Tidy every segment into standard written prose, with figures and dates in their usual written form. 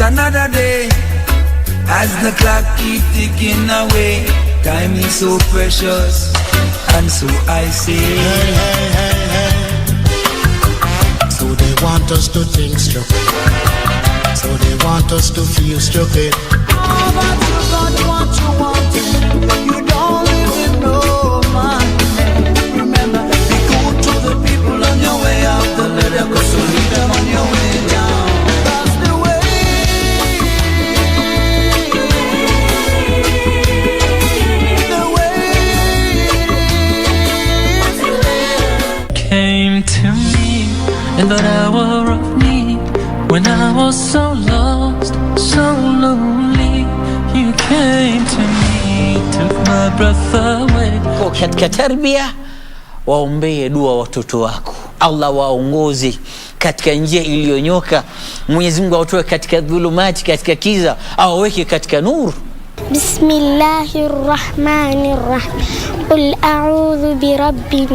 another day. As the clock keep ticking away, time is so precious, and so I say, hey, hey, hey, hey. So they want us to think stupid, so they want us to feel stupid. Oh, but you got what you wanted, you don't even know my name. Remember, be good to the people on your way out the ladder, cause you leave them on your way down. That's the way. Came to me in that hour of need, when I was so lost, so lonely. You came to me, took my breath away. Katika tarbia, waombee dua watoto wako, Allah waongoze katika njia iliyonyoka. Mwenyezi Mungu awatoe katika dhulumati, katika kiza, awaweke katika nuru. Bismillahirrahmanirrahim. Qul a'udhu birabbin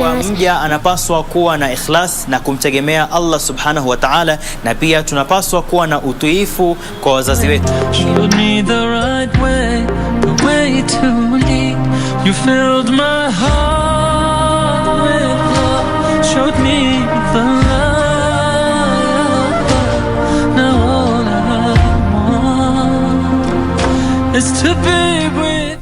nas. Mja anapaswa kuwa na ikhlas na kumtegemea Allah subhanahu wa ta'ala, na pia tunapaswa kuwa na utiifu kwa wazazi wetu. Showed me the right way, the way to lead. You filled my heart with love, showed me the love. Now all I want is to be with.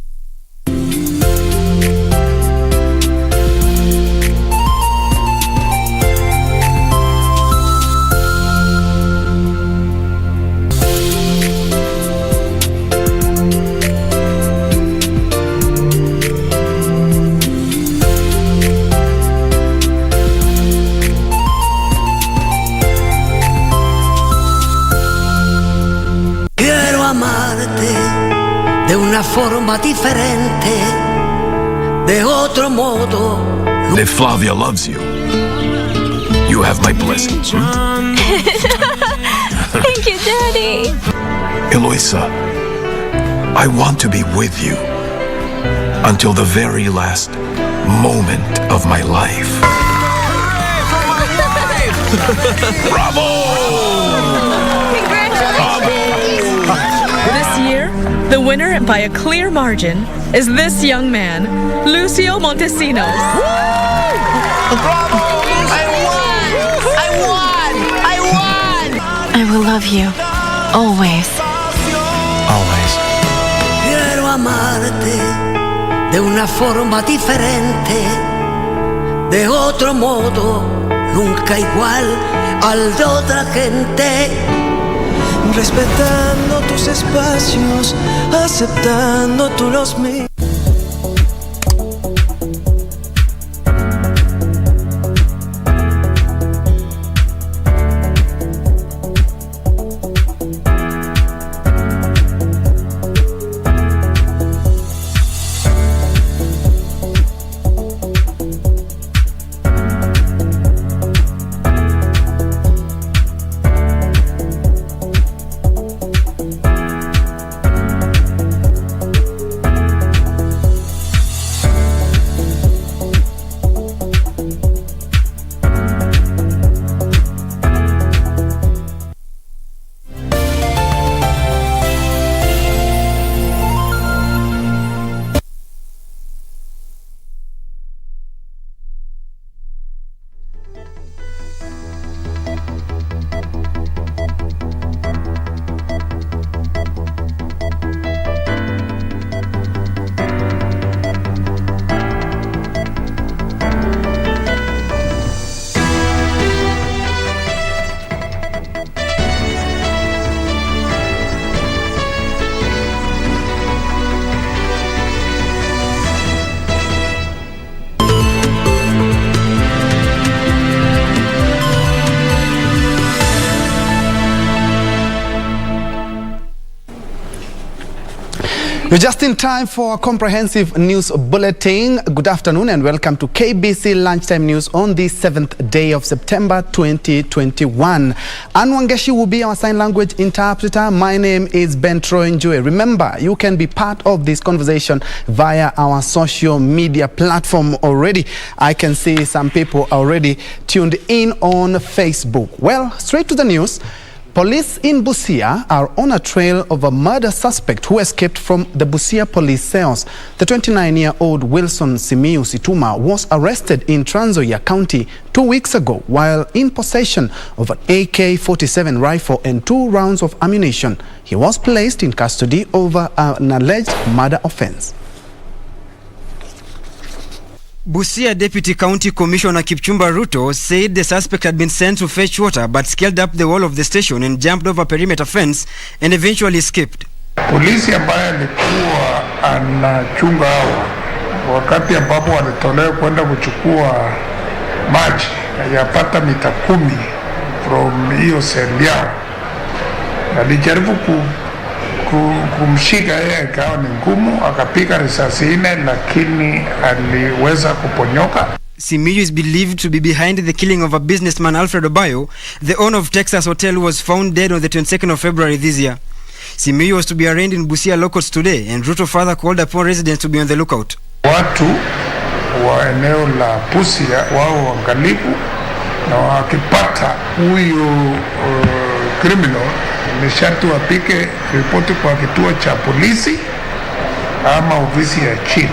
De una forma diferente, de otro modo. If Flavia loves you, you have my blessings. Thank you, Daddy. Eloisa, I want to be with you until the very last moment of my life. Bravo! This year, the winner by a clear margin is this young man, Lucio Montesinos. Bravo! I won! I will love you, always. Always. Quiero amarte de una forma diferente, de otro modo, nunca igual al de otra gente. Respetando tus espacios, aceptando tú los míos. We're just in time for a comprehensive news bulletin. Good afternoon and welcome to KBC Lunchtime News on the 7th day of September 2021. Anwangeshi will be our sign language interpreter. My name is Njue. Remember, you can be part of this conversation via our social media platform already. I can see some people already tuned in on Facebook. Well, straight to the news. Police in Busia are on a trail of a murder suspect who escaped from the Busia police cells. The 29-year-old Wilson Simiyu Situma was arrested in Trans Nzoia County 2 weeks ago while in possession of an AK-47 rifle and 2 rounds of ammunition. He was placed in custody over an alleged murder offense. Busia Deputy County Commissioner Kipchumba Ruto said the suspect had been sent to fetch water but scaled up the wall of the station and jumped over perimeter fence and eventually escaped. Polisi ambaye alikuwa anachunga hawa wakati ambapo walitolewa kwenda kuchukua maji yapata mita 10 from hiyo seli yao, alijaribu kumshika yeye, ikawa ni ngumu, akapiga risasi 4 lakini aliweza kuponyoka. Simiyu is believed to be behind the killing of a businessman Alfred Obayo, the owner of Texas Hotel, who was found dead on the 22nd of February this year. Simiyu was to be arraigned in Busia locals today, and Ruto further called upon residents to be on the lookout. Watu wa eneo la Busia wao waangalifu, na wakipata huyu criminal ni sharti wapike ripoti kwa kituo cha polisi ama ofisi ya chief.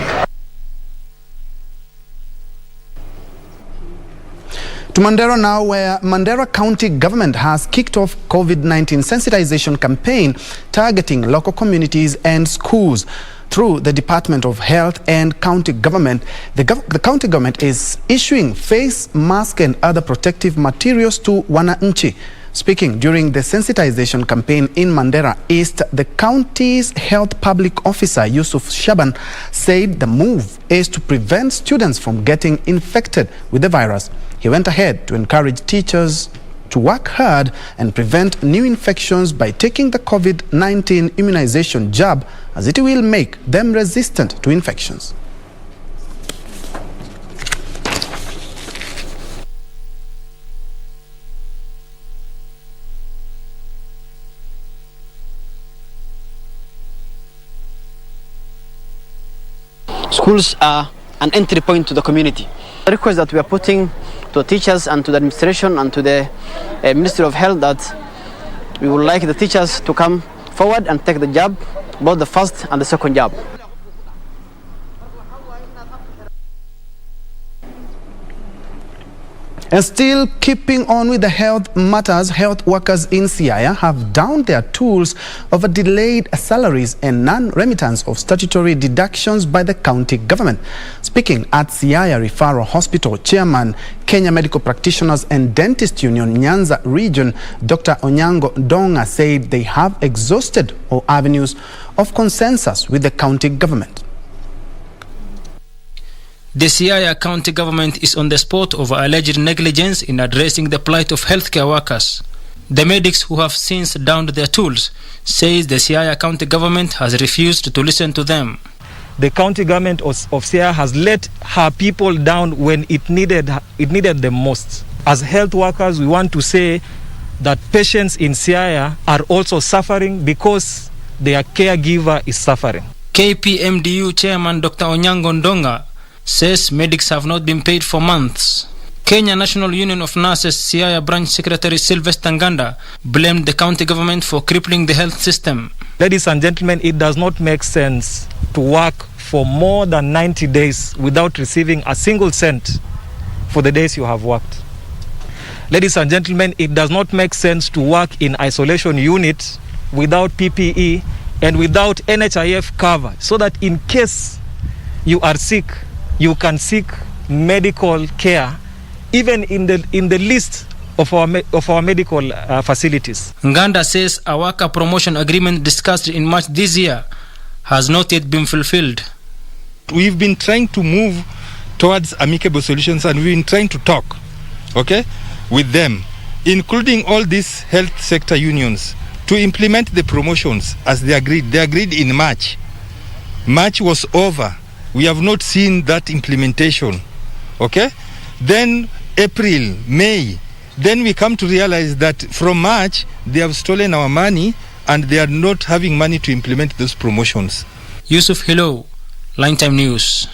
To Mandera now, where Mandera County government has kicked off COVID-19 sensitization campaign targeting local communities and schools. Through the Department of Health and County Government, the county government is issuing face masks and other protective materials to wananchi. Speaking during the sensitization campaign in Mandera East, the county's health public officer Yusuf Shaban said the move is to prevent students from getting infected with the virus. He went ahead to encourage teachers to work hard and prevent new infections by taking the COVID-19 immunization jab, as it will make them resistant to infections. Schools are an entry point to the community. The request that we are putting to the teachers and to the administration and to the Ministry of Health that we would like the teachers to come forward and take the jab, both the first and the second jab. And still keeping on with the health matters, health workers in Siaya have downed their tools over delayed salaries and non-remittance of statutory deductions by the county government. Speaking at Siaya Referral Hospital, Chairman, Kenya Medical Practitioners and Dentist Union, Nyanza Region, Dr. Onyango Ndonga said they have exhausted all avenues of consensus with the county government. The Siaya County government is on the spot over alleged negligence in addressing the plight of healthcare workers. The medics, who have since downed their tools, says the Siaya County government has refused to listen to them. The county government of Siaya has let her people down when it needed them most. As health workers, we want to say that patients in Siaya are also suffering because their caregiver is suffering. KPMDU Chairman Dr. Onyango Ndonga says medics have not been paid for months. Kenya National Union of Nurses Siaya Branch Secretary Sylvester Nganda blamed the county government for crippling the health system. Ladies and gentlemen, it does not make sense to work for more than 90 days without receiving a single cent for the days you have worked. Ladies and gentlemen, it does not make sense to work in isolation units without PPE and without NHIF cover, so that in case you are sick, you can seek medical care even in the list of our medical facilities. Nganda says a worker promotion agreement discussed in March this year has not yet been fulfilled. We've been trying to move towards amicable solutions, and we've been trying to talk, with them, including all these health sector unions, to implement the promotions as they agreed. They agreed in March. March was over. We have not seen that implementation, Then April, May, then we come to realize that from March, they have stolen our money and they are not having money to implement those promotions. Yusuf, hello, Lunchtime News.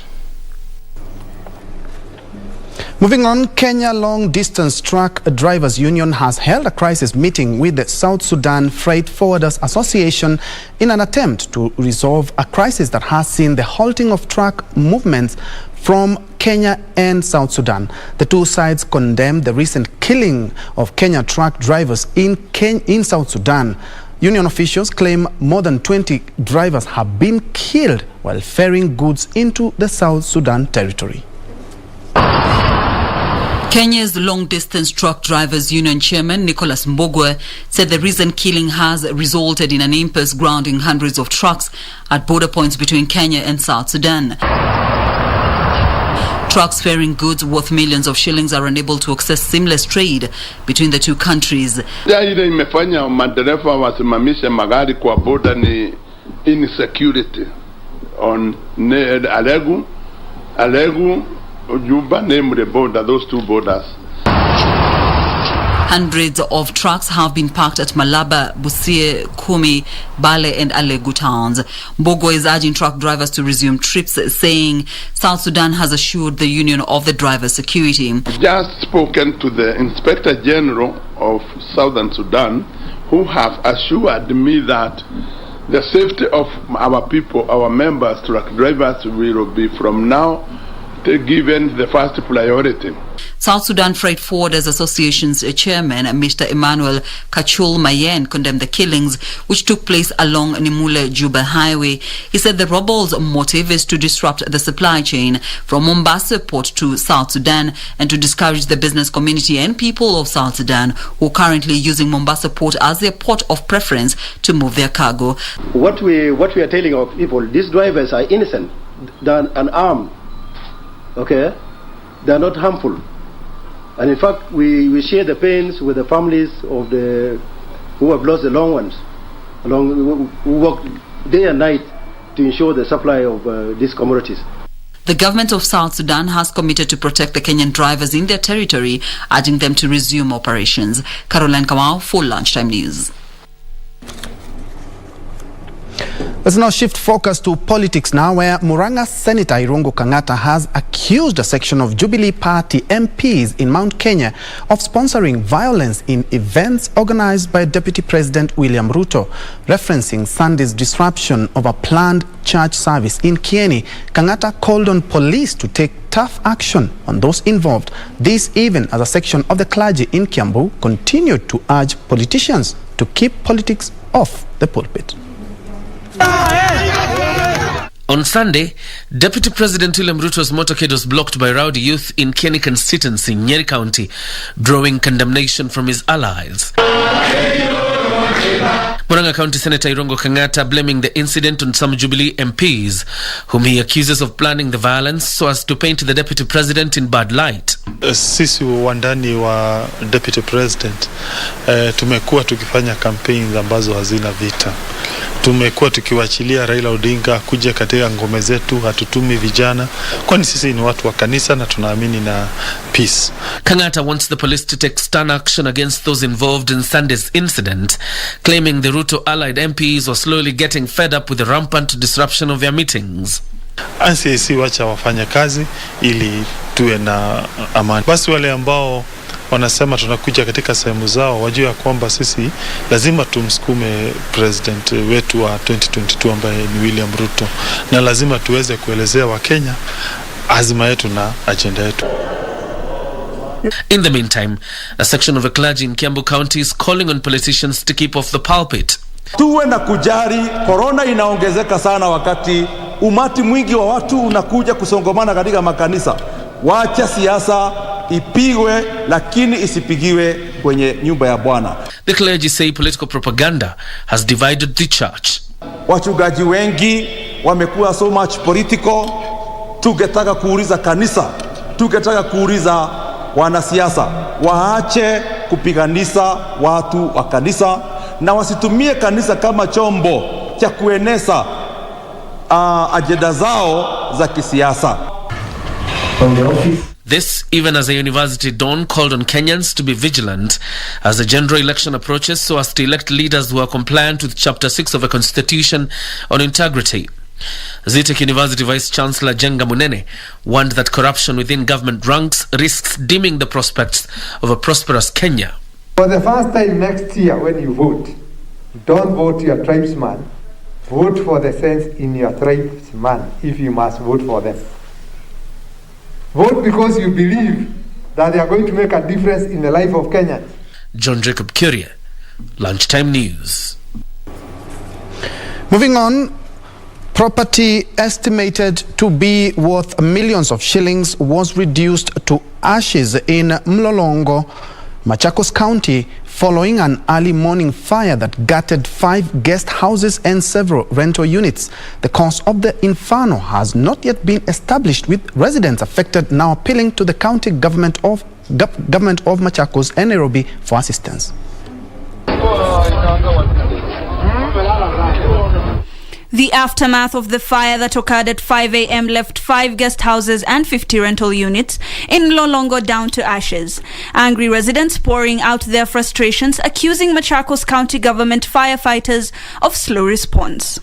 Moving on, Kenya Long Distance Truck Drivers Union has held a crisis meeting with the South Sudan Freight Forwarders Association in an attempt to resolve a crisis that has seen the halting of truck movements from Kenya and South Sudan. The two sides condemned the recent killing of Kenya truck drivers in South Sudan. Union officials claim more than 20 drivers have been killed while ferrying goods into the South Sudan territory. Kenya's Long-Distance Truck Drivers Union Chairman Nicholas Mbogwe said the recent killing has resulted in an impasse grounding hundreds of trucks at border points between Kenya and South Sudan. Trucks ferrying goods worth millions of shillings are unable to access seamless trade between the two countries. Ile imefanya madereva wasimamishe magari kwa border ni insecurity on Alegu Juba name the border, those two borders. Hundreds of trucks have been parked at Malaba, Busia, Kumi, Bale and Alegu towns. Mbogo is urging truck drivers to resume trips, saying South Sudan has assured the union of the driver's security. I've just spoken to the Inspector General of Southern Sudan, who have assured me that the safety of our people, our members, truck drivers, will be from now given the first priority. South Sudan Freight Forwarders Association's chairman, Mr. Emmanuel Kachul Mayen, condemned the killings which took place along Nimule-Juba highway. He said the rebels' motive is to disrupt the supply chain from Mombasa port to South Sudan and to discourage the business community and people of South Sudan who are currently using Mombasa port as their port of preference to move their cargo. What we are telling our people, these drivers are innocent, they're unarmed. Okay, they are not harmful, and in fact we share the pains with the families of the who have lost the loved ones, who work day and night to ensure the supply of these commodities. The government of South Sudan has committed to protect the Kenyan drivers in their territory, urging them to resume operations. Caroline Kamau for Lunchtime News. Let's now shift focus to politics now, where Murang'a Senator Irungu Kang'ata has accused a section of Jubilee Party MPs in Mount Kenya of sponsoring violence in events organized by Deputy President William Ruto. Referencing Sunday's disruption of a planned church service in Kieni, Kang'ata called on police to take tough action on those involved. This even as a section of the clergy in Kiambu continued to urge politicians to keep politics off the pulpit. On Sunday, Deputy President William Ruto's motorcade was blocked by rowdy youth in Kieni constituency, Nyeri County, drawing condemnation from his allies. Murang'a County Senator Irungu Kang'ata blaming the incident on some Jubilee MPs, whom he accuses of planning the violence so as to paint the Deputy President in bad light. Sisi wandani wa Deputy President tumekuwa tukifanya campaigns ambazo hazina vita. Tumekuwa tukiwachilia Raila Odinga kuja katika ngome zetu, hatutumi vijana, kwani sisi ni watu wa kanisa na tunaamini na peace. Kang'ata wants the police to take stern action against those involved in Sunday's incident, claiming the Ruto allied MPs were slowly getting fed up with the rampant disruption of their meetings. NCAC wacha wafanya kazi ili tuwe na amani. Basi wale ambao wanasema tunakuja katika sehemu zao wajue ya kwamba sisi lazima tumsukume president wetu wa 2022 ambaye ni William Ruto, na lazima tuweze kuelezea Wakenya azima yetu na agenda yetu. In the meantime, a section of the clergy in Kiambu County is calling on politicians to keep off the pulpit. Tuwe na kujari, corona inaongezeka sana wakati umati mwingi wa watu unakuja kusongomana katika makanisa. Wacha siasa ipigwe lakini isipigiwe kwenye nyumba ya Bwana. The clergy say political propaganda has divided the church. Wachungaji wengi wamekuwa so much political. Tungetaka kuuliza kanisa, tungetaka kuuliza wanasiasa waache kupiganisha watu wa kanisa na wasitumie kanisa kama chombo cha kueneza ajenda zao za kisiasa. This even as a university don called on Kenyans to be vigilant as the general election approaches so as to elect leaders who are compliant with Chapter 6 of the Constitution on integrity. Zitek University Vice Chancellor Jenga Munene warned that corruption within government ranks risks dimming the prospects of a prosperous Kenya. For the first time next year when you vote, don't vote your tribesman. Vote for the sense in your tribesman if you must vote for them. Vote because you believe that they are going to make a difference in the life of Kenyans. John Jacob Curie, Lunchtime News. Moving on, property estimated to be worth millions of shillings was reduced to ashes in Mlolongo, Machakos County, following an early morning fire that gutted 5 guest houses and several rental units. The cause of the inferno has not yet been established, with residents affected now appealing to the county government of Machakos and Nairobi for assistance. The aftermath of the fire that occurred at 5 a.m. left 5 guest houses and 50 rental units in Mlolongo down to ashes. Angry residents pouring out their frustrations, accusing Machakos County government firefighters of slow response.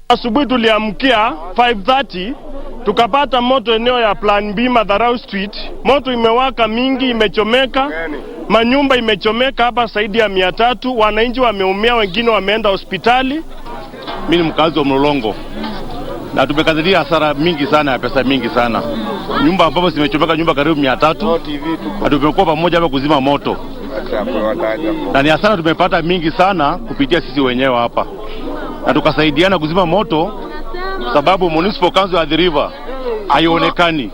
Asubuhi tuliamkia 5:30 tukapata moto eneo ya Plan B Madharau Street. Moto imewaka mingi, imechomeka, manyumba imechomeka hapa zaidi ya 300, wananchi wameumia, wengine wameenda hospitali. Mimi ni mkazi wa Mlolongo na tumekadiria hasara mingi sana ya pesa mingi sana. Nyumba ambapo zimechomeka nyumba karibu 300 na tumekuwa pamoja hapa kuzima moto. Na ni hasara tumepata mingi sana kupitia sisi wenyewe hapa. Na tukasaidiana kuzima moto sababu municipal council at the river haionekani.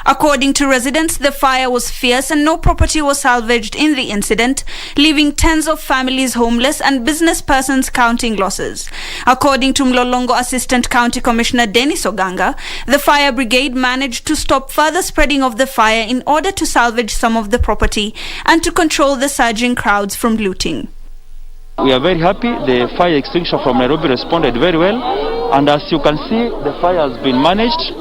According to residents, the fire was fierce and no property was salvaged in the incident, leaving tens of families homeless and business persons counting losses. According to Mlolongo Assistant County Commissioner Dennis Oganga, the fire brigade managed to stop further spreading of the fire in order to salvage some of the property and to control the surging crowds from looting. We are very happy. The fire extinguisher from Nairobi responded very well, and as you can see, the fire has been managed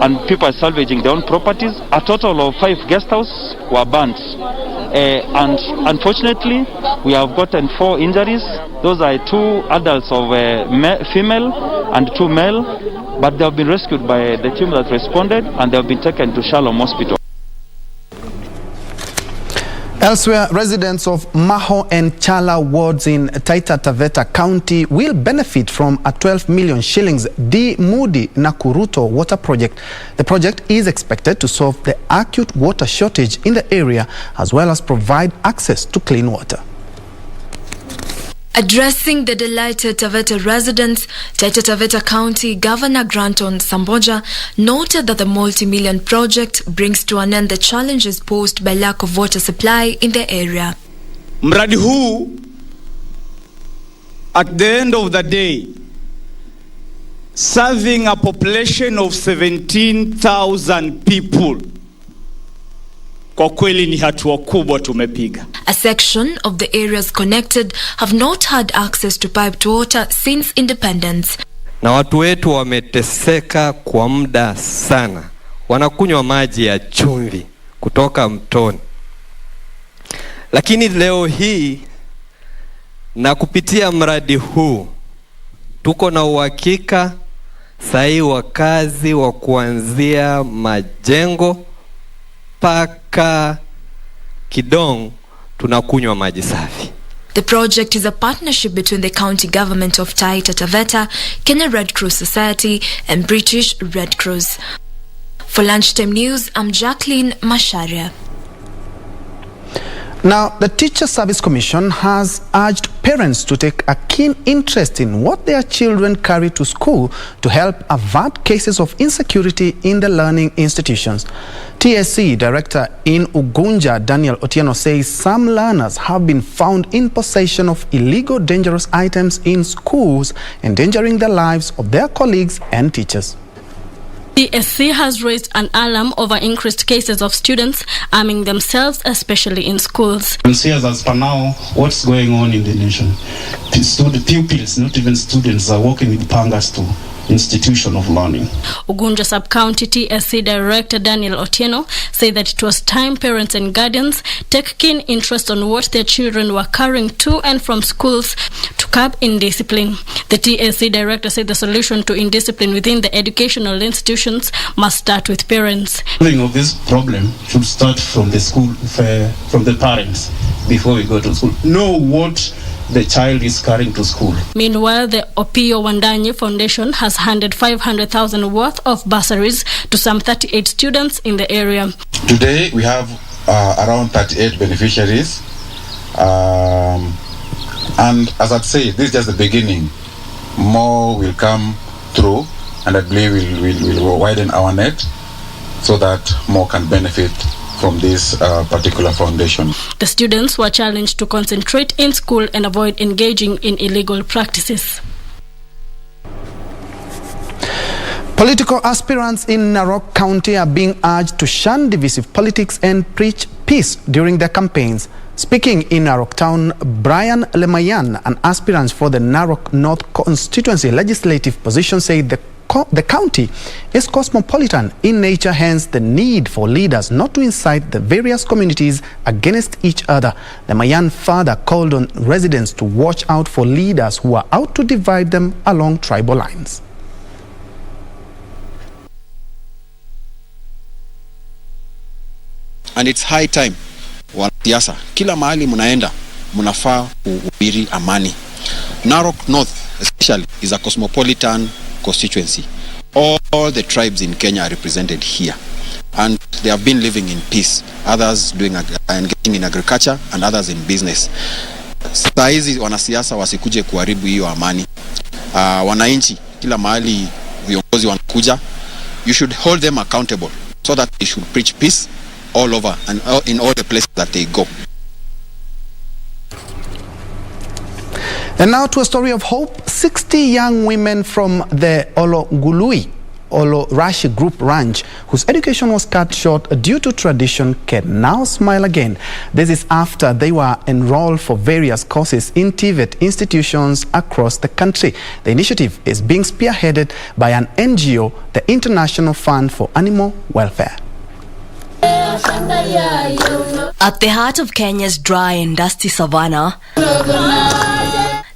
and people are salvaging their own properties. A total of 5 guest houses were burnt, and unfortunately we have gotten 4 injuries. Those are 2 adults of female and 2 male, but they have been rescued by the team that responded and they have been taken to Shalom Hospital. Elsewhere, residents of Maho and Chala wards in Taita Taveta County will benefit from a 12 million shillings D. Moody Nakuruto water project. The project is expected to solve the acute water shortage in the area as well as provide access to clean water. Addressing the delighted Taveta residents, Taita Taveta County Governor Granton Samboja noted that the multi-million project brings to an end the challenges posed by lack of water supply in the area. Mradi huu, at the end of the day, serving a population of 17,000 people, kwa kweli ni hatua kubwa tumepiga. A section of the areas connected have not had access to piped water since independence. Na watu wetu wameteseka kwa muda sana. Wanakunywa maji ya chumvi kutoka mtoni. Lakini leo hii na kupitia mradi huu tuko na uhakika sahi wakazi wa kuanzia majengo paka Kidong tunakunywa maji safi. The project is a partnership between the county government of Taita Taveta, Kenya Red Cross Society and British Red Cross. For Lunchtime News, I'm Jacqueline Masharia. Now, the Teacher Service Commission has urged parents to take a keen interest in what their children carry to school to help avert cases of insecurity in the learning institutions. TSC Director in Ugunja, Daniel Otieno, says some learners have been found in possession of illegal dangerous items in schools, endangering the lives of their colleagues and teachers. TSC has raised an alarm over increased cases of students arming themselves, especially in schools. As per now, what's going on in the nation? Pupils, not even students, are walking with pangas to institution of learning. Ugunja Sub-County TSC Director Daniel Otieno said that it was time parents and guardians take keen interest on what their children were carrying to and from schools to curb indiscipline. The TSC Director said the solution to indiscipline within the educational institutions must start with parents. Solving of this problem should start from the school, from the parents before we go to school. Know what the child is carrying to school. Meanwhile, the Opio Wandanyi Foundation has handed 500,000 worth of bursaries to some 38 students in the area. Today we have around 38 beneficiaries, and as I'd say, this is just the beginning. More will come through, and I believe we'll widen our net so that more can benefit from this particular foundation. The students were challenged to concentrate in school and avoid engaging in illegal practices. Political aspirants in Narok County are being urged to shun divisive politics and preach peace during their campaigns. Speaking in Narok Town, Brian Lemayan, an aspirant for the Narok North constituency legislative position, said the county is cosmopolitan in nature, hence the need for leaders not to incite the various communities against each other. The Mayan further called on residents to watch out for leaders who are out to divide them along tribal lines. And it's high time, wanasiasa, kila mahali munaenda, munafaa kuhubiri amani. Narok North especially is a cosmopolitan constituency. All the tribes in Kenya are represented here, and they have been living in peace. Others engaging in agriculture and others in business. Saa hizi wanasiasa wasikuje kuharibu hiyo amani. Wananchi kila mahali viongozi wanakuja, you should hold them accountable so that they should preach peace all over and in all the places that they go. And now to a story of hope. 60 young women from the Olorashi Group Ranch, whose education was cut short due to tradition, can now smile again. This is after they were enrolled for various courses in TVET institutions across the country. The initiative is being spearheaded by an NGO, the International Fund for Animal Welfare. At the heart of Kenya's dry and dusty savannah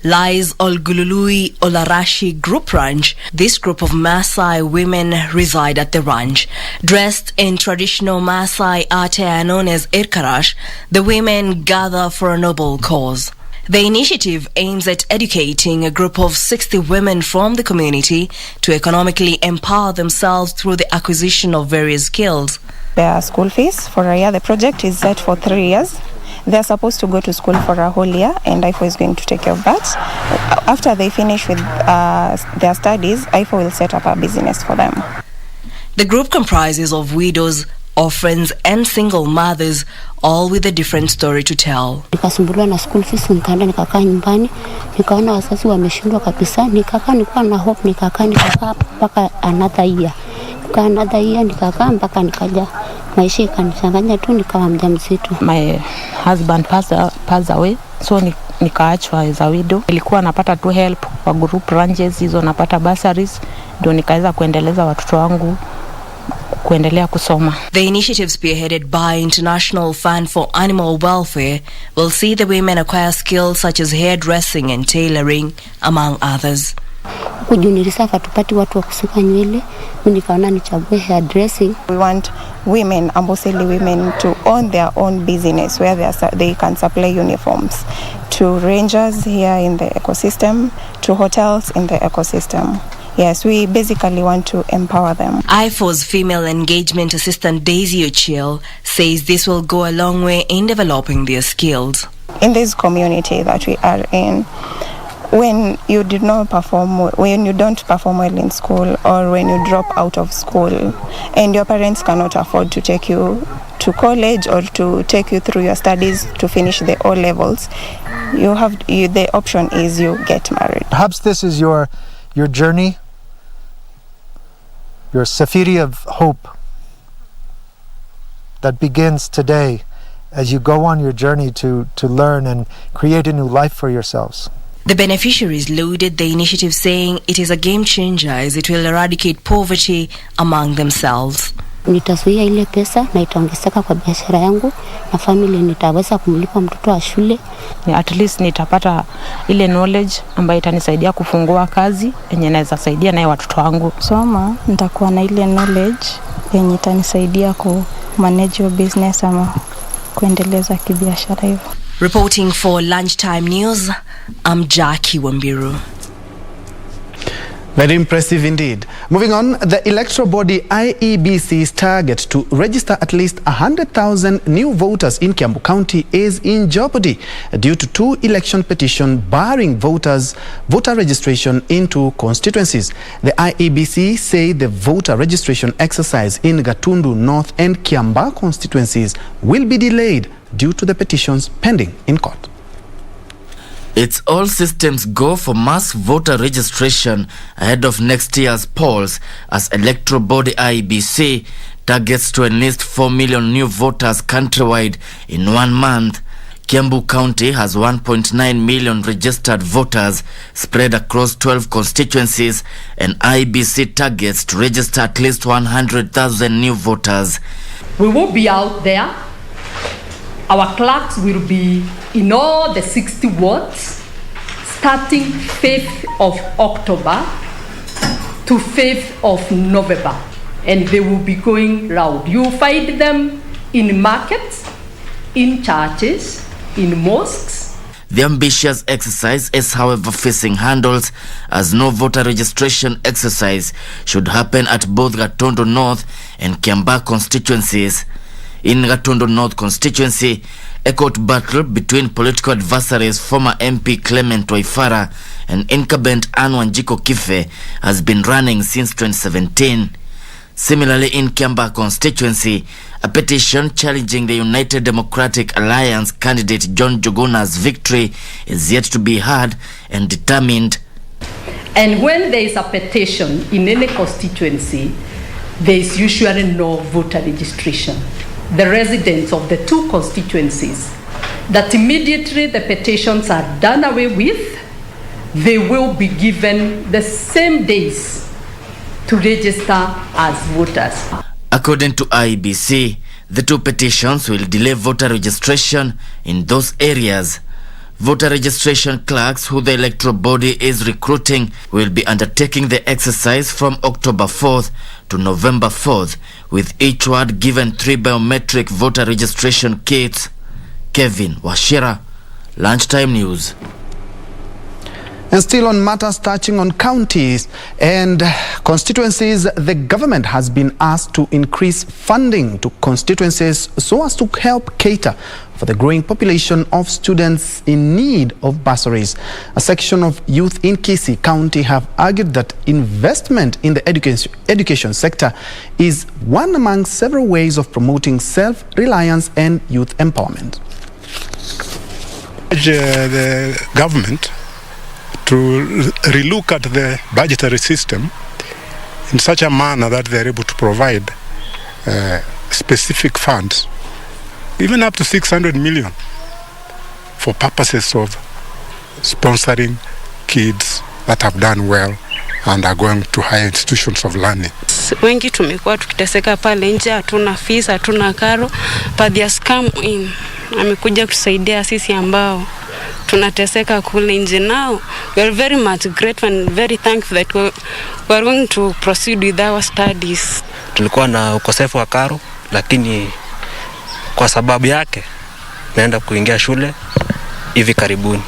lies Olgulului Olarashi Group Ranch. This group of Maasai women reside at the ranch. Dressed in traditional Maasai attire known as Irkarash, the women gather for a noble cause. The initiative aims at educating a group of 60 women from the community to economically empower themselves through the acquisition of various skills. Their school fees for a year, the project is set for 3 years. They're supposed to go to school for a whole year, and IFO is going to take care of that. After they finish with their studies, IFO will set up a business for them. The group comprises of widows, orphans and single mothers, all with a different story to tell. Nikasumbuliwa na school fees, nikaenda nikakaa nyumbani, nikaona wazazi wameshindwa kabisa, nikakaa nilikuwa na hope, nikakaa mpaka another year. Another year nikakaa mpaka nikaja, maisha ikanichanganya tu, nikawa mjamzito. My husband passed away, so nikaachwa as a widow. Nilikuwa napata tu help kwa group ranches hizo, napata bursaries, ndio nikaweza kuendeleza watoto wangu kuendelea kusoma. The initiative spearheaded by International Fund for Animal Welfare will see the women acquire skills such as hairdressing and tailoring, among others. Kujunirisaka tupati watu wa kusuka nywele, mimi nikaona nichague hairdressing. We want women, Amboseli women, to own their own business where they can supply uniforms to rangers here in the ecosystem, to hotels in the ecosystem. Yes, we basically want to empower them. IFO's female engagement assistant Daisy Ochiel says this will go a long way in developing their skills. In this community that we are in, when you don't perform well in school, or when you drop out of school and your parents cannot afford to take you to college or to take you through your studies to finish the O levels, the option is you get married. Perhaps this is your journey, your safari of hope that begins today as you go on your journey to learn and create a new life for yourselves. The beneficiaries lauded the initiative, saying it is a game changer as it will eradicate poverty among themselves. Nitazuia ile pesa na itaongezeka kwa biashara yangu na family nitaweza kumlipa mtoto wa shule. At least nitapata ile knowledge ambayo itanisaidia kufungua kazi yenye naweza saidia naye watoto wangu. Soma nitakuwa na ile knowledge yenye itanisaidia ku manage your business ama kuendeleza kibiashara hivyo. Reporting for Lunchtime News, I'm Jackie Wambiru. Very impressive indeed. Moving on, the electoral body IEBC's target to register at least 100,000 new voters in Kiambu County is in jeopardy due to 2 election petitions barring voter registration into constituencies. The IEBC say the voter registration exercise in Gatundu North and Kiamba constituencies will be delayed due to the petitions pending in court. It's all systems go for mass voter registration ahead of next year's polls as electoral body IEBC targets to enlist 4 million new voters countrywide in 1 month. Kiambu County has 1.9 million registered voters spread across 12 constituencies, and IEBC targets to register at least 100,000 new voters. We will be out there. Our clerks will be in all the 60 wards starting 5th of October to 5th of November, and they will be going round. You find them in markets, in churches, in mosques. The ambitious exercise is, however, facing hurdles as no voter registration exercise should happen at both Gatundu North and Kiamba constituencies. In Gatundu North constituency, a court battle between political adversaries former MP Clement Waifara and incumbent Anne Wanjiko Kife has been running since 2017. Similarly, in Kiamba constituency, a petition challenging the United Democratic Alliance candidate John Jogona's victory is yet to be heard and determined. And when there is a petition in any constituency, there is usually no voter registration. The residents of the 2 constituencies, that immediately the petitions are done away with, they will be given the same days to register as voters. According to IEBC, the 2 petitions will delay voter registration in those areas. Voter registration clerks who the electoral body is recruiting will be undertaking the exercise from October 4th to November 4th, with each ward given 3 biometric voter registration kits. Kevin Washira, Lunchtime News. And still on matters touching on counties and constituencies, the government has been asked to increase funding to constituencies so as to help cater for the growing population of students in need of bursaries. A section of youth in Kisii County have argued that investment in the education sector is one among several ways of promoting self-reliance and youth empowerment. The government to relook at the budgetary system in such a manner that they're able to provide specific funds, even up to 600 million, for purposes of sponsoring kids that have done well and are going to higher institutions of learning. Wengi tumekuwa tukiteseka pale nje, hatuna fees, hatuna karo, but they has come in. Amekuja kusaidia sisi ambao tunateseka kule nje. Now we are very much grateful and very thankful that we are going to proceed with our studies. Tulikuwa na ukosefu wa karo, lakini kwa sababu yake naenda kuingia shule hivi karibuni.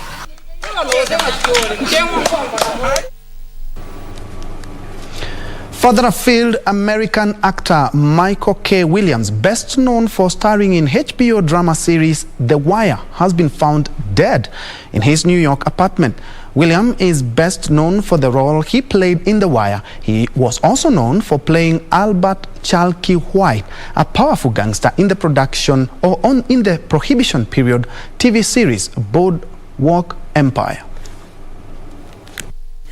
Further afield, American actor Michael K. Williams, best known for starring in HBO drama series The Wire, has been found dead in his New York apartment. Williams is best known for the role he played in The Wire. He was also known for playing Albert Chalky White, a powerful gangster in the in the Prohibition period TV series Boardwalk Empire.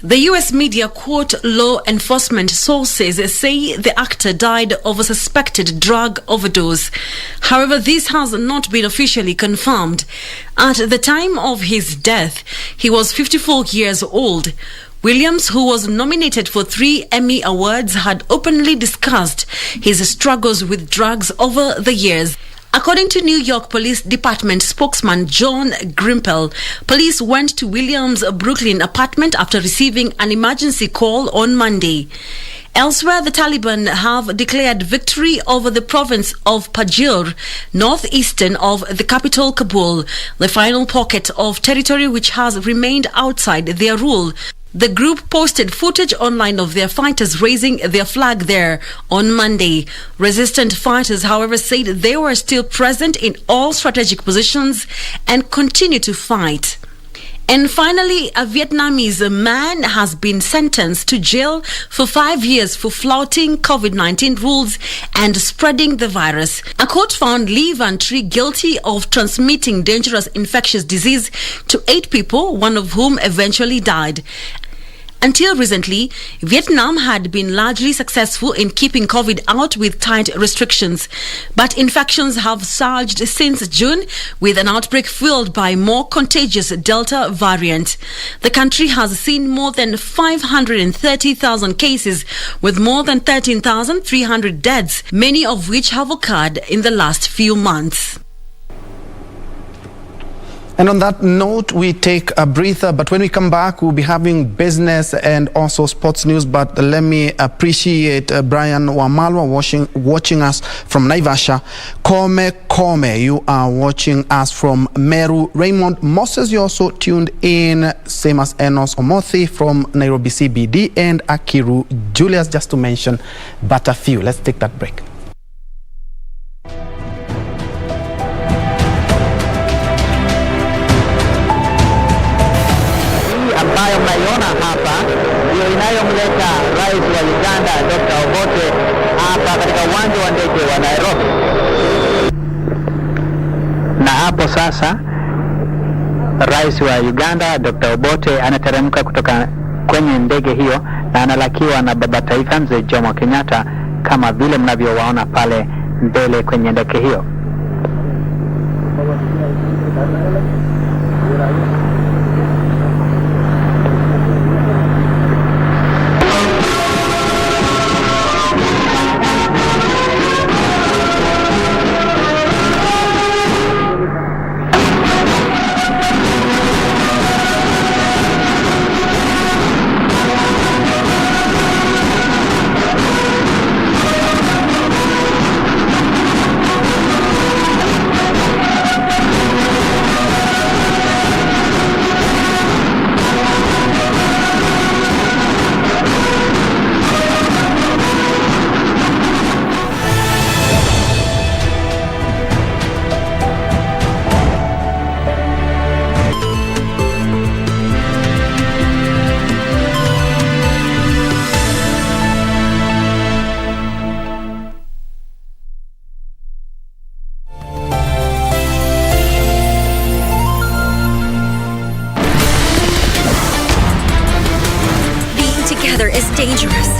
The U.S. media quote law enforcement sources say the actor died of a suspected drug overdose. However, this has not been officially confirmed. At the time of his death, he was 54 years old. Williams, who was nominated for 3 Emmy Awards, had openly discussed his struggles with drugs over the years. According to New York Police Department spokesman John Grimpel, police went to Williams' Brooklyn apartment after receiving an emergency call on Monday. Elsewhere, the Taliban have declared victory over the province of Pajir, northeastern of the capital Kabul, the final pocket of territory which has remained outside their rule. The group posted footage online of their fighters raising their flag there on Monday. Resistant fighters, however, said they were still present in all strategic positions and continue to fight. And finally, a Vietnamese man has been sentenced to jail for 5 years for flouting COVID-19 rules and spreading the virus. A court found Lee Van Tree guilty of transmitting dangerous infectious disease to 8 people, one of whom eventually died. Until recently, Vietnam had been largely successful in keeping COVID out with tight restrictions. But infections have surged since June, with an outbreak fueled by more contagious Delta variant. The country has seen more than 530,000 cases, with more than 13,300 deaths, many of which have occurred in the last few months. And on that note, we take a breather, but when we come back, we'll be having business and also sports news. But let me appreciate Brian Wamalwa watching us from Naivasha. Kome, you are watching us from Meru. Raymond Moses, you also tuned in, same as Enos Omothi from Nairobi CBD, and Akiru Julius, just to mention but a few. Let's take that break. Ambayo mnaiona hapa ndio inayomleta rais wa Uganda Dr. Obote hapa katika uwanja wa ndege wa Nairobi. Na hapo sasa rais wa Uganda Dr. Obote anateremka kutoka kwenye ndege hiyo na analakiwa na baba taifa mzee Jomo Kenyatta kama vile mnavyowaona pale mbele kwenye ndege hiyo. Is dangerous.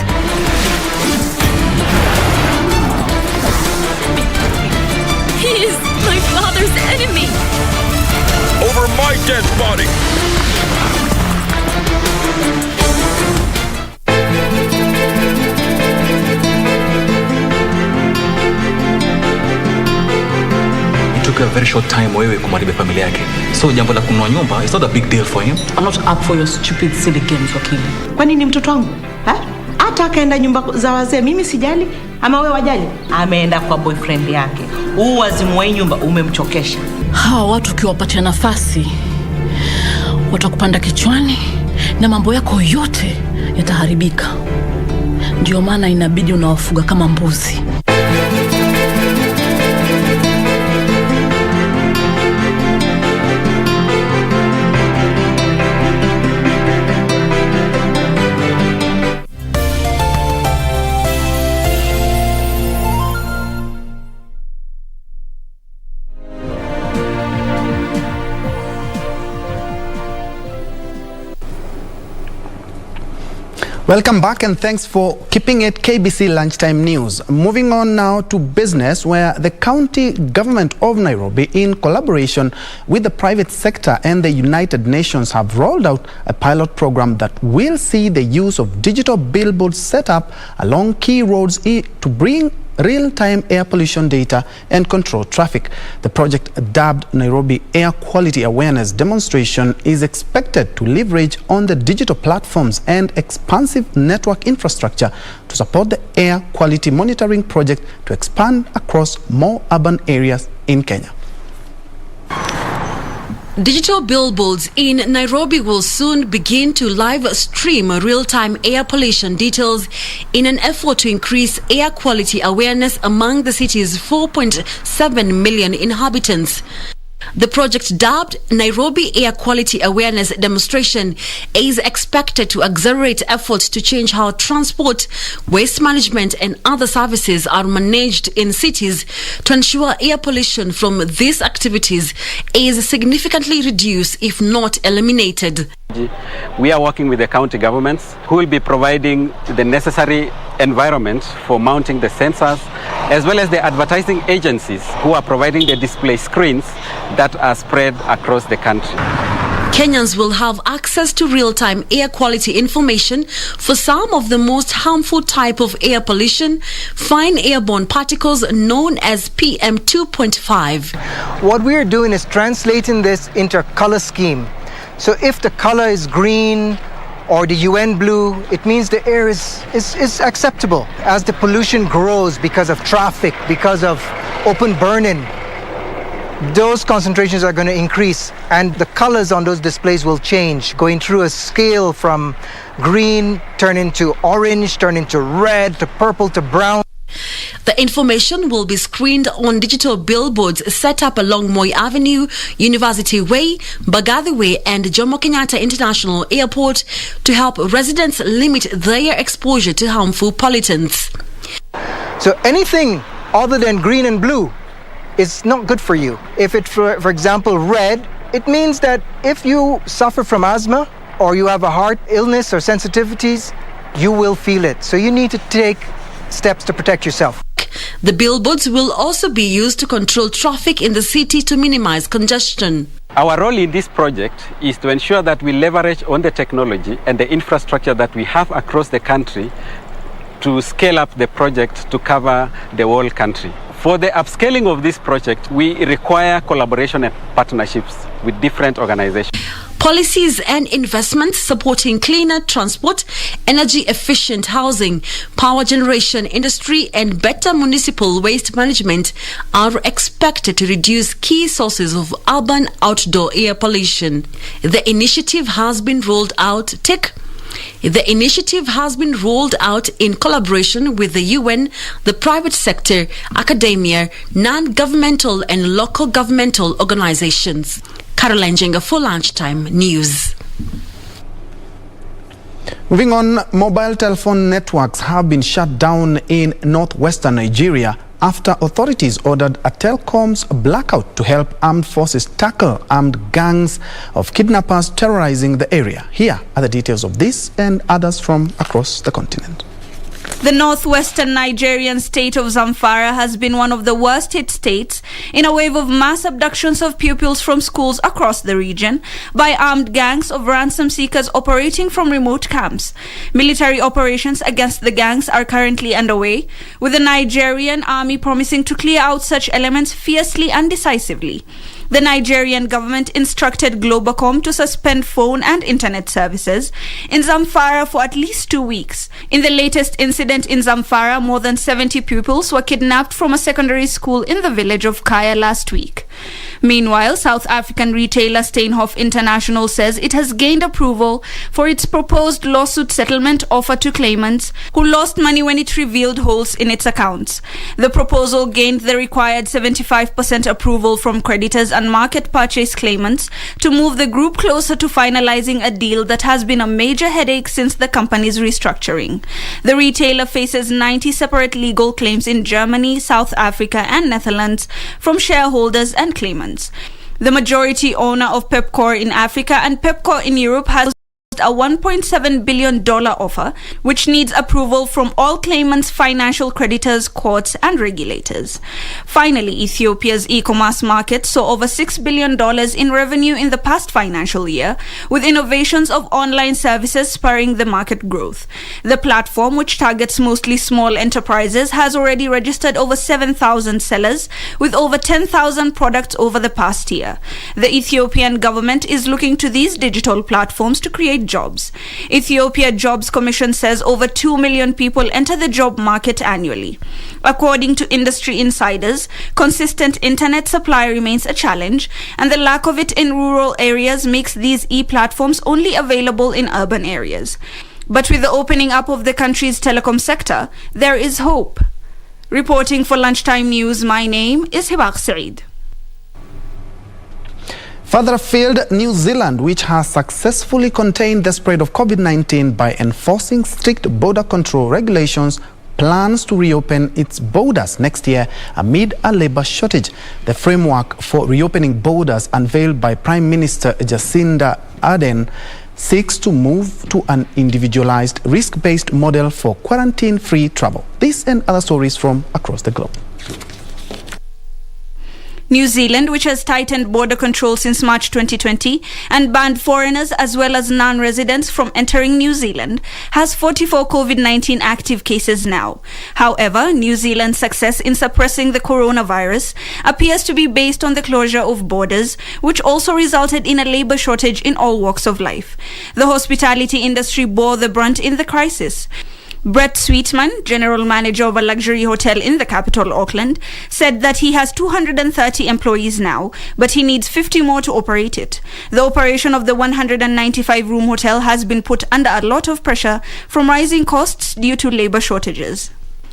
He is my father's enemy. Over my dead body. It took a very short time wewe kumharibia familia yake. So jambo la kununua nyumba is not a big deal for him. I'm not up for your stupid silly games, wakili. Kwani ni mtoto wangu? Hata akaenda nyumba za wazee mimi sijali, ama wewe wajali? Ameenda kwa boyfriend yake. Huu wazimu wa nyumba umemchokesha. Hawa watu ukiwapatia nafasi watakupanda kichwani na mambo yako yote yataharibika. Ndio maana inabidi unawafuga kama mbuzi. Welcome back and thanks for keeping it KBC Lunchtime News. Moving on now to business, where the county government of Nairobi, in collaboration with the private sector and the United Nations, have rolled out a pilot program that will see the use of digital billboards set up along key roads to bring real-time air pollution data and control traffic. The project, dubbed Nairobi Air Quality Awareness Demonstration, is expected to leverage on the digital platforms and expansive network infrastructure to support the air quality monitoring project to expand across more urban areas in Kenya. Digital billboards in Nairobi will soon begin to live stream real-time air pollution details in an effort to increase air quality awareness among the city's 4.7 million inhabitants. The project, dubbed Nairobi Air Quality Awareness Demonstration, is expected to accelerate efforts to change how transport, waste management and other services are managed in cities to ensure air pollution from these activities is significantly reduced, if not eliminated. We are working with the county governments who will be providing the necessary environment for mounting the sensors, as well as the advertising agencies who are providing the display screens that are spread across the country. Kenyans will have access to real-time air quality information for some of the most harmful type of air pollution, fine airborne particles known as PM 2.5. What we are doing is translating this into a color scheme. So if the color is green or the UN blue, it means the air is acceptable. As the pollution grows because of traffic, because of open burning, those concentrations are going to increase, and the colors on those displays will change, going through a scale from green, turn into orange, turn into red, to purple, to brown. The information will be screened on digital billboards set up along Moi Avenue, University Way, Mbagathi Way and Jomo Kenyatta International Airport to help residents limit their exposure to harmful pollutants. So anything other than green and blue is not good for you. If it's, for example, red, it means that if you suffer from asthma or you have a heart illness or sensitivities, you will feel it. So you need to take steps to protect yourself. The billboards will also be used to control traffic in the city to minimize congestion. Our role in this project is to ensure that we leverage on the technology and the infrastructure that we have across the country to scale up the project to cover the whole country. For the upscaling of this project, we require collaboration and partnerships with different organizations. Policies and investments supporting cleaner transport, energy-efficient housing, power generation industry and better municipal waste management are expected to reduce key sources of urban outdoor air pollution. The initiative has been rolled out in collaboration with the UN, the private sector, academia, non-governmental and local governmental organizations. Caroline Jenga for Lunchtime News. Moving on, mobile telephone networks have been shut down in northwestern Nigeria after authorities ordered a telecoms blackout to help armed forces tackle armed gangs of kidnappers terrorizing the area. Here are the details of this and others from across the continent. The northwestern Nigerian state of Zamfara has been one of the worst hit states in a wave of mass abductions of pupils from schools across the region by armed gangs of ransom seekers operating from remote camps. Military operations against the gangs are currently underway, with the Nigerian army promising to clear out such elements fiercely and decisively. The Nigerian government instructed Globacom to suspend phone and internet services in Zamfara for at least 2 weeks. In the latest incident in Zamfara, more than 70 pupils were kidnapped from a secondary school in the village of Kaya last week. Meanwhile, South African retailer Steinhoff International says it has gained approval for its proposed lawsuit settlement offer to claimants who lost money when it revealed holes in its accounts. The proposal gained the required 75% approval from creditors and market purchase claimants to move the group closer to finalizing a deal that has been a major headache since the company's restructuring. The retailer faces 90 separate legal claims in Germany, South Africa and Netherlands from shareholders and claimants. The majority owner of Pepkor in Africa and Pepkor in Europe has a $1.7 billion offer, which needs approval from all claimants, financial creditors, courts, and regulators. Finally, Ethiopia's e-commerce market saw over $6 billion in revenue in the past financial year, with innovations of online services spurring the market growth. The platform, which targets mostly small enterprises, has already registered over 7,000 sellers, with over 10,000 products over the past year. The Ethiopian government is looking to these digital platforms to create jobs. Ethiopia Jobs Commission says over 2 million people enter the job market annually. According to industry insiders, consistent internet supply remains a challenge, and the lack of it in rural areas makes these e-platforms only available in urban areas. But with the opening up of the country's telecom sector, there is hope. Reporting for Lunchtime News, my name is Hibak Saeed. Further afield, New Zealand, which has successfully contained the spread of COVID-19 by enforcing strict border control regulations, plans to reopen its borders next year amid a labor shortage. The framework for reopening borders unveiled by Prime Minister Jacinda Ardern seeks to move to an individualized, risk-based model for quarantine-free travel. This and other stories from across the globe. New Zealand, which has tightened border control since March 2020 and banned foreigners as well as non-residents from entering New Zealand, has 44 COVID-19 active cases now. However, New Zealand's success in suppressing the coronavirus appears to be based on the closure of borders, which also resulted in a labor shortage in all walks of life. The hospitality industry bore the brunt in the crisis. Brett Sweetman, general manager of a luxury hotel in the capital, Auckland, said that he has 230 employees now, but he needs 50 more to operate it. The operation of the 195-room hotel has been put under a lot of pressure from rising costs due to labor shortages.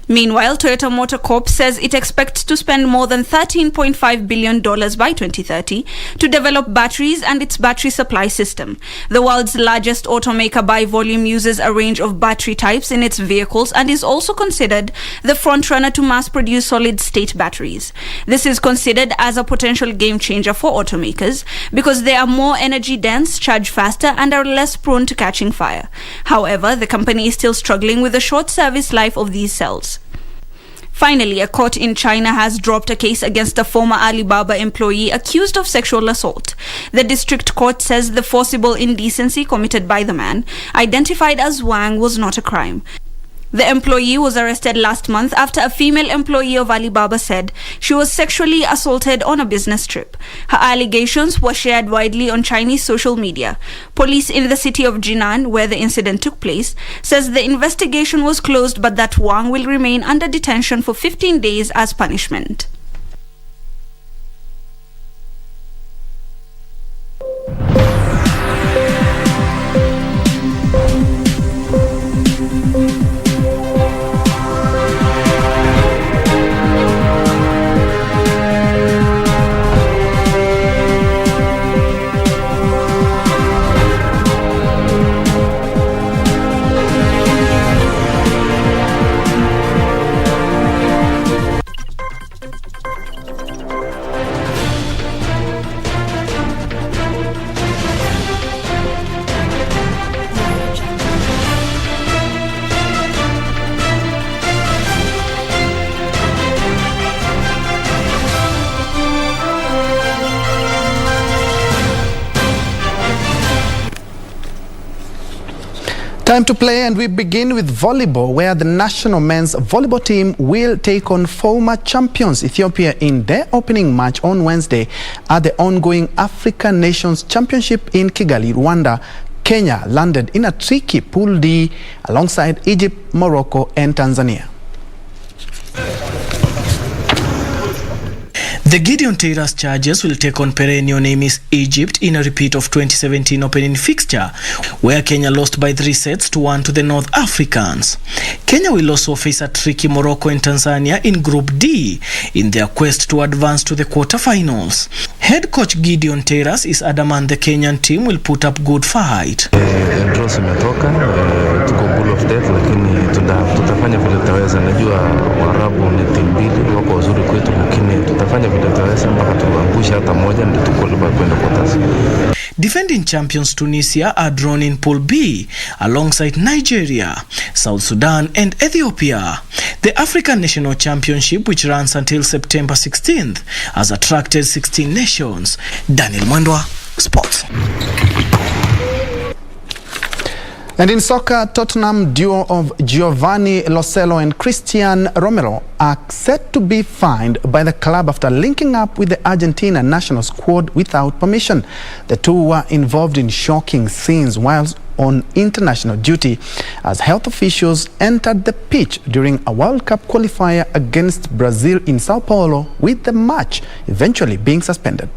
Meanwhile, Toyota Motor Corp says it expects to spend more than $13.5 billion by 2030 to develop batteries and its battery supply system. The world's largest automaker by volume uses a range of battery types in its vehicles and is also considered the frontrunner to mass-produce solid-state batteries. This is considered as a potential game changer for automakers because they are more energy-dense, charge faster, and are less prone to catching fire. However, the company is still struggling with the short service life of these cells. Finally, a court in China has dropped a case against a former Alibaba employee accused of sexual assault. The district court says the forcible indecency committed by the man, identified as Wang, was not a crime. The employee was arrested last month after a female employee of Alibaba said she was sexually assaulted on a business trip. Her allegations were shared widely on Chinese social media. Police in the city of Jinan, where the incident took place, says the investigation was closed but that Wang will remain under detention for 15 days as punishment. Time to play, and we begin with volleyball, where the national men's volleyball team will take on former champions Ethiopia in their opening match on Wednesday at the ongoing African Nations Championship in Kigali, Rwanda. Kenya landed in a tricky Pool D alongside Egypt, Morocco and Tanzania. The Gideon Taylor's Chargers will take on perennial names Egypt in a repeat of 2017 opening fixture, where Kenya lost by 3-1 to the North Africans. Kenya will also face a tricky Morocco and Tanzania in Group D in their quest to advance to the quarterfinals. Head coach Gideon Taylor is adamant the Kenyan team will put up good fight. of death, lakini tutafanya vile tutaweza. Najua Waarabu ni timu mbili wako wazuri kwetu, lakini tutafanya vile tutaweza mpaka tuangushe hata moja ndio tukoleba kwenda quarters. Defending champions Tunisia are drawn in Pool B alongside Nigeria, South Sudan and Ethiopia. The African National Championship, which runs until September 16th, has attracted 16 nations. Daniel Mwendwa, Sports. And in soccer, Tottenham duo of Giovanni Lo Celso and Christian Romero are set to be fined by the club after linking up with the Argentina national squad without permission. The two were involved in shocking scenes whilst on international duty as health officials entered the pitch during a World Cup qualifier against Brazil in Sao Paulo, with the match eventually being suspended.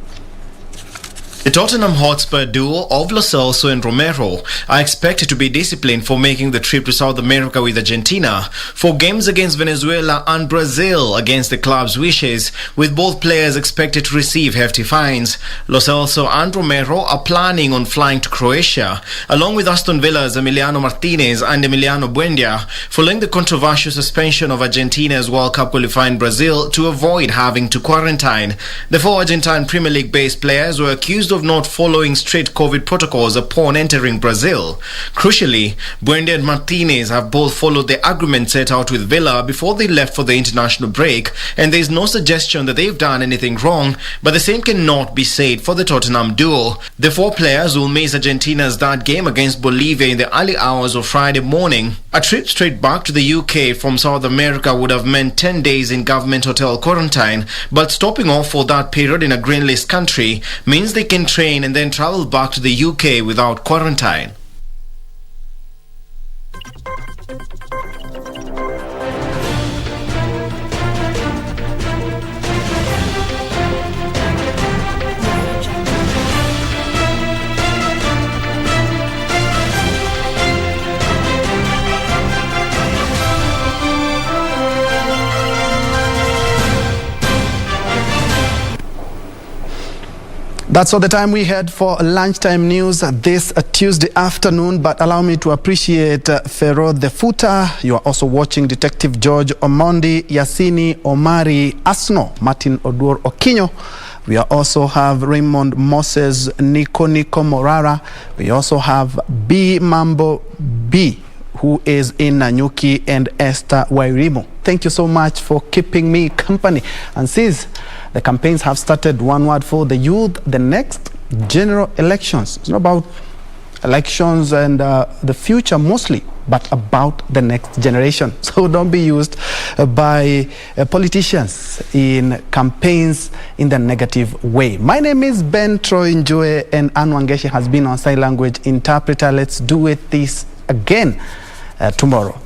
The Tottenham Hotspur duo of Lo Celso and Romero are expected to be disciplined for making the trip to South America with Argentina for games against Venezuela and Brazil against the club's wishes, with both players expected to receive hefty fines. Lo Celso and Romero are planning on flying to Croatia, along with Aston Villa's Emiliano Martinez and Emiliano Buendia, following the controversial suspension of Argentina's World Cup qualifying Brazil to avoid having to quarantine. The four Argentine Premier League-based players were accused of not following strict COVID protocols upon entering Brazil. Crucially, Buendia and Martinez have both followed the agreement set out with Villa before they left for the international break, and there is no suggestion that they've done anything wrong, but the same cannot be said for the Tottenham duo. The four players will miss Argentina's third game against Bolivia in the early hours of Friday morning. A trip straight back to the UK from South America would have meant 10 days in government hotel quarantine, but stopping off for that period in a green list country means they can train and then travel back to the UK without quarantine. That's all the time we had for lunchtime news this Tuesday afternoon, but allow me to appreciate Ferod the Footer. You are also watching Detective George Omondi, Yasini Omari Asno, Martin Odur Okinyo. We also have Raymond Moses, Nico Morara. We also have B Mambo B, who is in Nanyuki, and Esther Wairimo. Thank you so much for keeping me company. And since the campaigns have started, one word for the youth, the next general elections. It's not about elections and the future mostly, but about the next generation. So don't be used by politicians in campaigns in the negative way. My name is Ben Troy Njue, and Anwangeshi has been on sign language interpreter. Let's do it this again tomorrow.